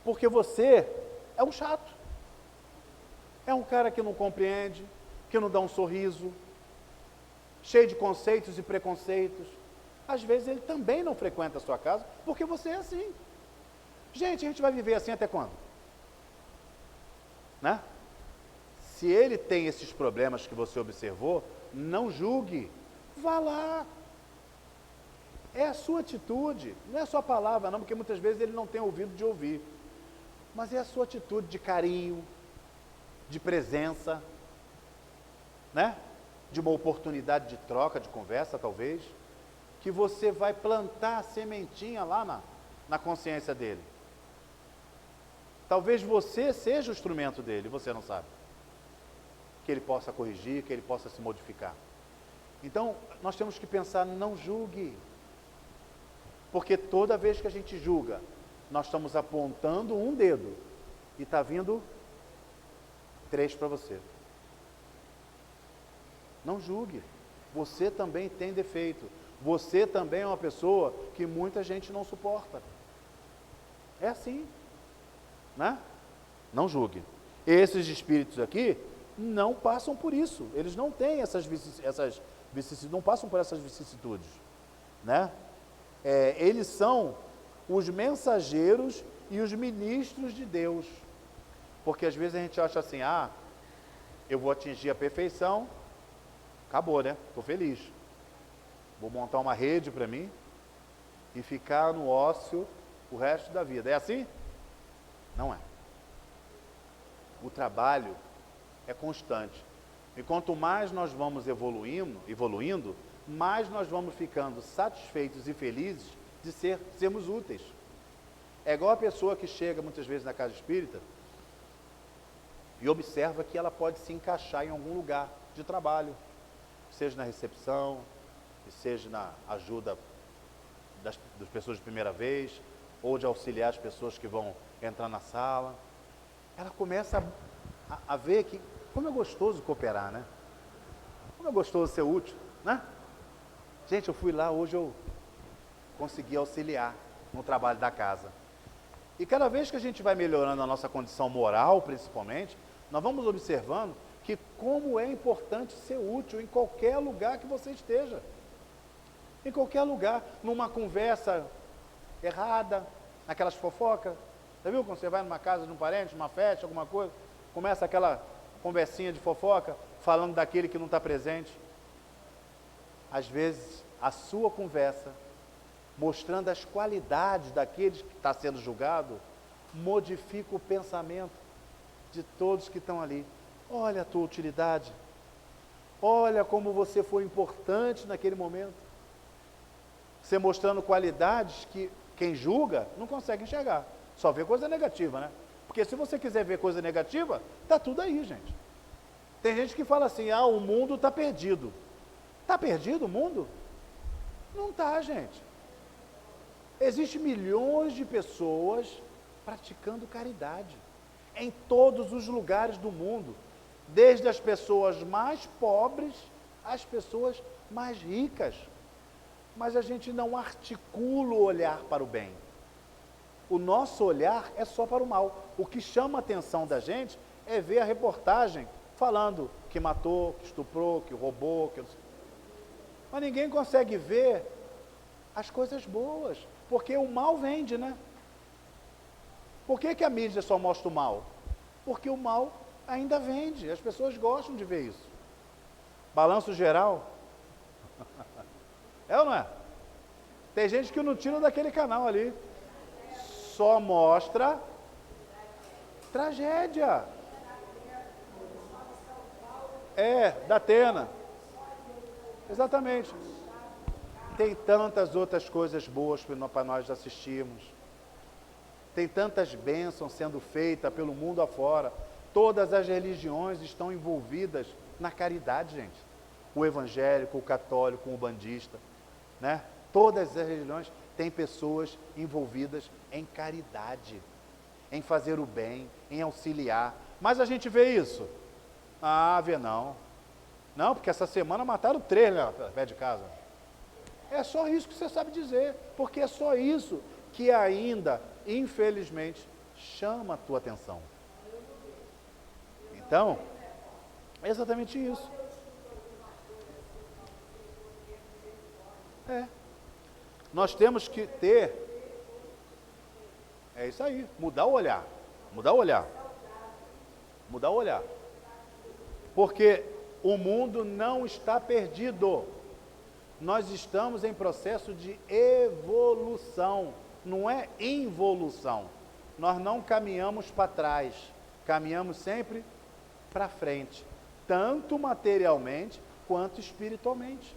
porque você é um chato. É um cara que não compreende, que não dá um sorriso, cheio de conceitos e preconceitos. Às vezes ele também não frequenta a sua casa porque você é assim. Gente, a gente vai viver assim até quando? Né? Se ele tem esses problemas que você observou, não julgue, vá lá. É a sua atitude, não é a sua palavra não, porque muitas vezes ele não tem ouvido de ouvir. Mas é a sua atitude de carinho, de presença, né? De uma oportunidade de troca, de conversa talvez, que você vai plantar a sementinha lá na consciência dele. Talvez você seja o instrumento dele, você não sabe. Que ele possa corrigir, que ele possa se modificar. Então, nós temos que pensar, não julgue. Porque toda vez que a gente julga, nós estamos apontando um dedo e está vindo 3 para você. Não julgue. Você também tem defeito. Você também é uma pessoa que muita gente não suporta. É assim, né? Não julgue. Esses espíritos aqui não passam por isso. Eles não têm essas vicissitudes, não passam por essas vicissitudes, né? Eles são os mensageiros e os ministros de Deus. Porque às vezes a gente acha assim, eu vou atingir a perfeição, acabou, né? Estou feliz. Vou montar uma rede para mim e ficar no ócio o resto da vida. É assim? Não é. O trabalho é constante. E quanto mais nós vamos evoluindo, mais nós vamos ficando satisfeitos e felizes de sermos úteis. É igual a pessoa que chega muitas vezes na casa espírita e observa que ela pode se encaixar em algum lugar de trabalho, seja na recepção, seja na ajuda das pessoas de primeira vez, ou de auxiliar as pessoas que vão entrar na sala. Ela começa a ver que como é gostoso cooperar, né? Como é gostoso ser útil, né? Gente, eu fui lá, hoje eu consegui auxiliar no trabalho da casa. E cada vez que a gente vai melhorando a nossa condição moral, principalmente, nós vamos observando que como é importante ser útil em qualquer lugar que você esteja. Em qualquer lugar, numa conversa errada, naquelas fofocas. Já viu quando você vai numa casa de um parente, numa festa, alguma coisa, começa aquela conversinha de fofoca, falando daquele que não está presente. Às vezes, a sua conversa, mostrando as qualidades daquele que está sendo julgado, modifica o pensamento de todos que estão ali. Olha a tua utilidade. Olha como você foi importante naquele momento. Você mostrando qualidades que quem julga não consegue enxergar. Só vê coisa negativa, né? Porque se você quiser ver coisa negativa, está tudo aí, gente. Tem gente que fala assim, o mundo está perdido. Está perdido o mundo? Não está, gente. Existem milhões de pessoas praticando caridade em todos os lugares do mundo, desde as pessoas mais pobres às pessoas mais ricas. Mas a gente não articula o olhar para o bem. O nosso olhar é só para o mal. O que chama a atenção da gente é ver a reportagem falando que matou, que estuprou, que roubou, que... Mas ninguém consegue ver as coisas boas, porque o mal vende, né? Por que a mídia só mostra o mal? Porque o mal ainda vende, as pessoas gostam de ver isso. Balanço geral. É ou não é? Tem gente que não tira daquele canal ali. Só mostra tragédia. Da Atena. Exatamente. Tem tantas outras coisas boas para nós assistirmos. Tem tantas bênçãos sendo feitas pelo mundo afora. Todas as religiões estão envolvidas na caridade, gente. O evangélico, o católico, o bandista, né? Todas as religiões têm pessoas envolvidas em caridade, em fazer o bem, em auxiliar. Mas a gente vê isso? Vê não. Não, porque essa semana mataram 3, né, perto de casa. É só isso que você sabe dizer, porque é só isso que ainda, infelizmente, chama a tua atenção. Então, é exatamente isso. Nós temos que ter, é isso aí, mudar o olhar, mudar o olhar, mudar o olhar. Porque o mundo não está perdido. Nós estamos em processo de evolução, não é involução. Nós não caminhamos para trás, caminhamos sempre para frente, tanto materialmente quanto espiritualmente.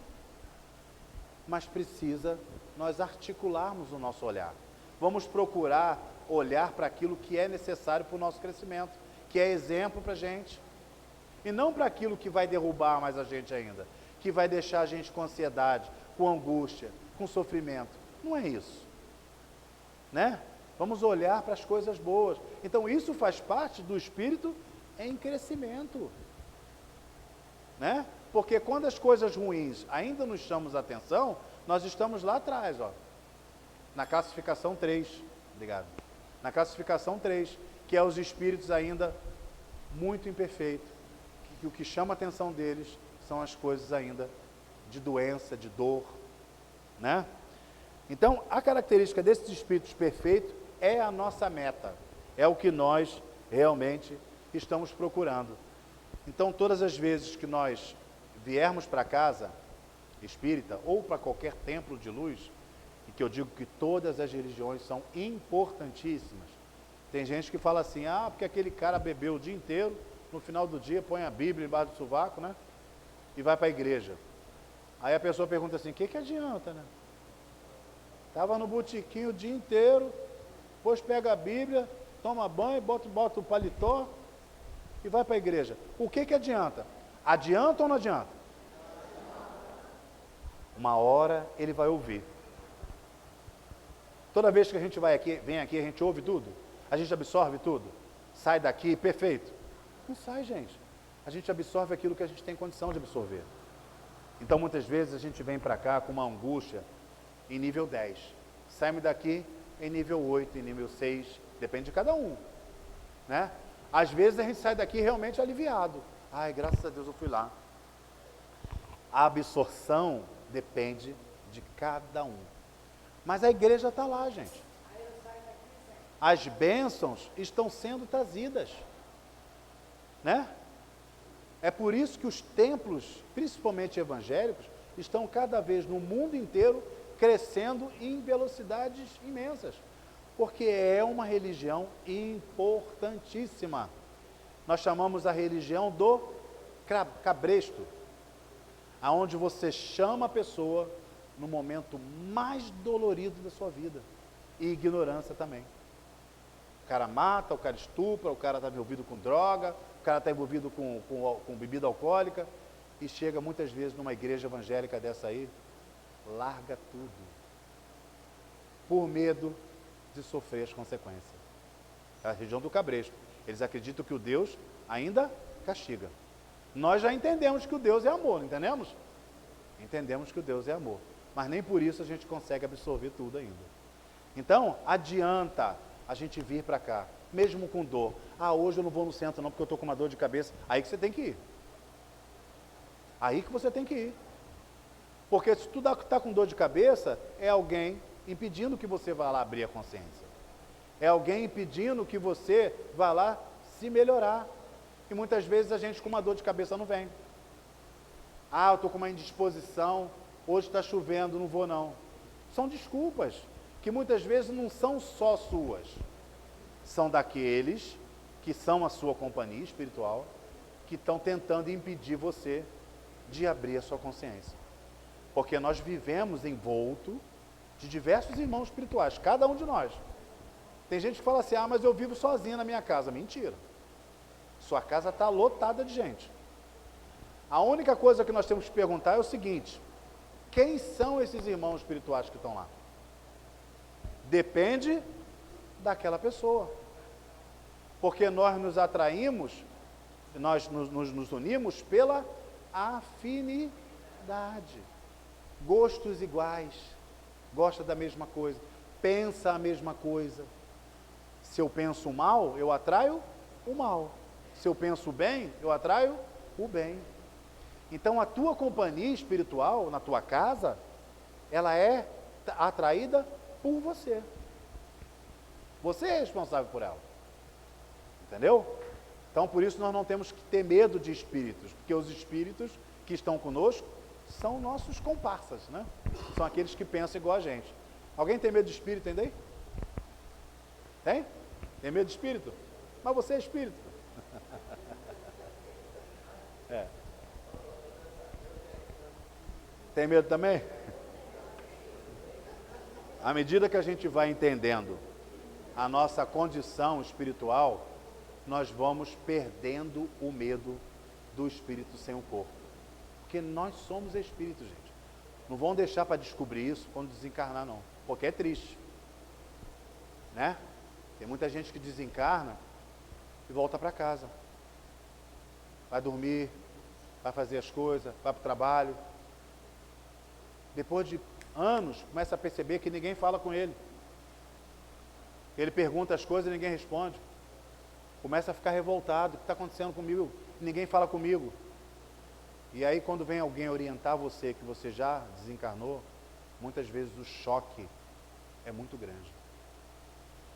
Mas precisa nós articularmos o nosso olhar. Vamos procurar olhar para aquilo que é necessário para o nosso crescimento, que é exemplo para a gente. E não para aquilo que vai derrubar mais a gente ainda, que vai deixar a gente com ansiedade, com angústia, com sofrimento. Não é isso, né? Vamos olhar para as coisas boas. Então isso faz parte do espírito em crescimento, né? Porque quando as coisas ruins ainda nos chamam a atenção, nós estamos lá atrás, ó, na classificação 3, obrigado. Na classificação 3, que é os espíritos ainda muito imperfeitos, que o que chama a atenção deles são as coisas ainda de doença, de dor, né? Então, a característica desses espíritos perfeitos é a nossa meta, é o que nós realmente estamos procurando. Então, todas as vezes que nós viermos para casa espírita ou para qualquer templo de luz, e que eu digo que todas as religiões são importantíssimas. Tem gente que fala assim, porque aquele cara bebeu o dia inteiro, no final do dia põe a Bíblia embaixo do sovaco, né? E vai para a igreja. Aí a pessoa pergunta assim, o que adianta, né? Estava no botequim o dia inteiro, depois pega a Bíblia, toma banho, bota o paletó e vai para a igreja. O que adianta? Adianta ou não adianta? Uma hora ele vai ouvir. Toda vez que a gente vem aqui, a gente ouve tudo? A gente absorve tudo? Sai daqui, perfeito? Não sai, gente. A gente absorve aquilo que a gente tem condição de absorver. Então, muitas vezes, a gente vem para cá com uma angústia em nível 10. Saímos daqui em nível 8, em nível 6, depende de cada um, né? Às vezes, a gente sai daqui realmente aliviado. Graças a Deus eu fui lá. A absorção depende de cada um. Mas a igreja está lá, gente. As bênçãos estão sendo trazidas, né? É por isso que os templos, principalmente evangélicos, estão cada vez no mundo inteiro crescendo em velocidades imensas, porque é uma religião importantíssima. Nós chamamos a religião do cabresto, aonde você chama a pessoa no momento mais dolorido da sua vida, e ignorância também. O cara mata, o cara estupra, o cara está envolvido com droga, o cara está envolvido com bebida alcoólica, e chega muitas vezes numa igreja evangélica dessa aí, larga tudo. por medo de sofrer as consequências. É a região do cabresto. Eles acreditam que o Deus ainda castiga. Nós já entendemos que o Deus é amor, não entendemos? Entendemos que o Deus é amor. Mas nem por isso a gente consegue absorver tudo ainda. Então, adianta a gente vir para cá, mesmo com dor. Ah, hoje eu não vou no centro não, porque eu estou com uma dor de cabeça. Aí que você tem que ir. Aí que você tem que ir. Porque se tu está com dor de cabeça, é alguém impedindo que você vá lá abrir a consciência. É alguém impedindo que você vá lá se melhorar. E muitas vezes a gente com uma dor de cabeça não vem. Ah, eu estou com uma indisposição, hoje está chovendo, não vou não. São desculpas que muitas vezes não são só suas. São daqueles que são a sua companhia espiritual, que estão tentando impedir você de abrir a sua consciência. Porque nós vivemos envolto de diversos irmãos espirituais, cada um de nós. Tem gente que fala assim, ah, mas eu vivo sozinho na minha casa. Mentira. Sua casa está lotada de gente. A única coisa que nós temos que perguntar é o seguinte, quem são esses irmãos espirituais que estão lá? Depende daquela pessoa. Porque nós nos atraímos, nós nos unimos pela afinidade. Gostos iguais, gosta da mesma coisa, pensa a mesma coisa. Se eu penso o mal, eu atraio o mal. Se eu penso o bem, eu atraio o bem. Então a tua companhia espiritual na tua casa, ela é atraída por você. Você é responsável por ela. Entendeu? Então por isso nós não temos que ter medo de espíritos, porque os espíritos que estão conosco são nossos comparsas, né? São aqueles que pensam igual a gente. Alguém tem medo de espírito, entendeu? Tem? Tem medo de espírito? Mas você é espírito. É. Tem medo também? À medida que a gente vai entendendo a nossa condição espiritual, nós vamos perdendo o medo do espírito sem o corpo. Porque nós somos espíritos, gente. Não vão deixar para descobrir isso quando desencarnar, não. Porque é triste. Né? Tem muita gente que desencarna e volta para casa. Vai dormir, vai fazer as coisas, vai para o trabalho. Depois de anos, começa a perceber que ninguém fala com ele. Ele pergunta as coisas e ninguém responde. Começa a ficar revoltado. O que está acontecendo comigo? Ninguém fala comigo. E aí quando vem alguém orientar você, que você já desencarnou, muitas vezes o choque é muito grande.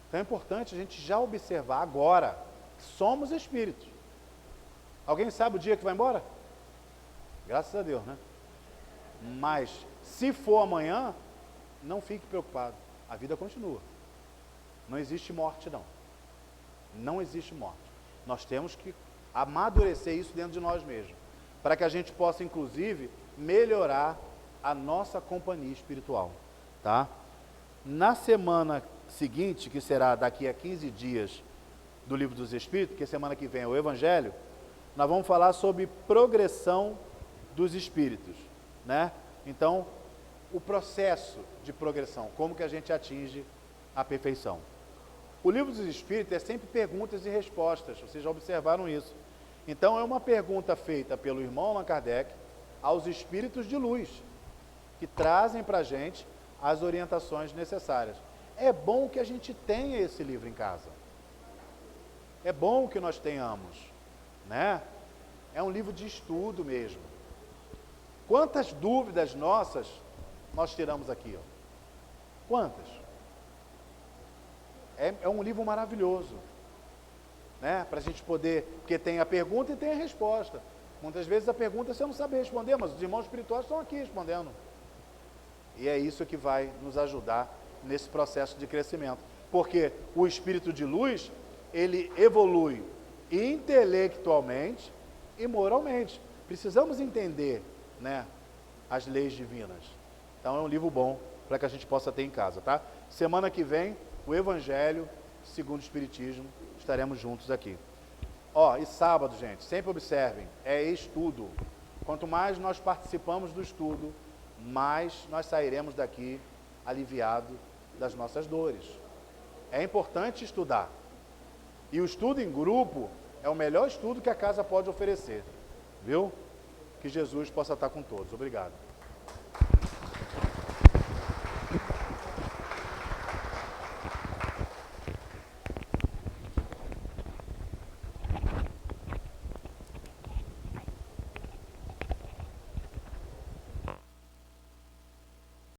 Então é importante a gente já observar agora que somos espíritos. Alguém sabe o dia que vai embora? Graças a Deus, né? Mas se for amanhã, não fique preocupado. A vida continua. Não existe morte, não. Não existe morte. Nós temos que amadurecer isso dentro de nós mesmos, para que a gente possa, inclusive, melhorar a nossa companhia espiritual, tá? Na semana seguinte, que será daqui a 15 dias do Livro dos Espíritos, que semana que vem é o Evangelho, nós vamos falar sobre progressão dos espíritos, né? Então, o processo de progressão, como que a gente atinge a perfeição. O Livro dos Espíritos é sempre perguntas e respostas, vocês já observaram isso. Então, é uma pergunta feita pelo irmão Allan Kardec aos espíritos de luz, que trazem para a gente as orientações necessárias. É bom que a gente tenha esse livro em casa. É bom que nós tenhamos, né? É um livro de estudo mesmo. Quantas dúvidas nossas nós tiramos aqui, ó? Quantas? É um livro maravilhoso, né? Para a gente poder, porque tem a pergunta e tem a resposta. Muitas vezes a pergunta você não sabe responder, mas os irmãos espirituais estão aqui respondendo. E é isso que vai nos ajudar nesse processo de crescimento. Porque o espírito de luz, ele evolui intelectualmente e moralmente. Precisamos entender, né, as leis divinas. Então é um livro bom para que a gente possa ter em casa, tá? Semana que vem, o Evangelho segundo o Espiritismo, estaremos juntos aqui. Ó, e sábado, gente, sempre observem, é estudo. Quanto mais nós participamos do estudo, mais nós sairemos daqui aliviado das nossas dores. É importante estudar. E o estudo em grupo é o melhor estudo que a casa pode oferecer. Viu? Que Jesus possa estar com todos. Obrigado.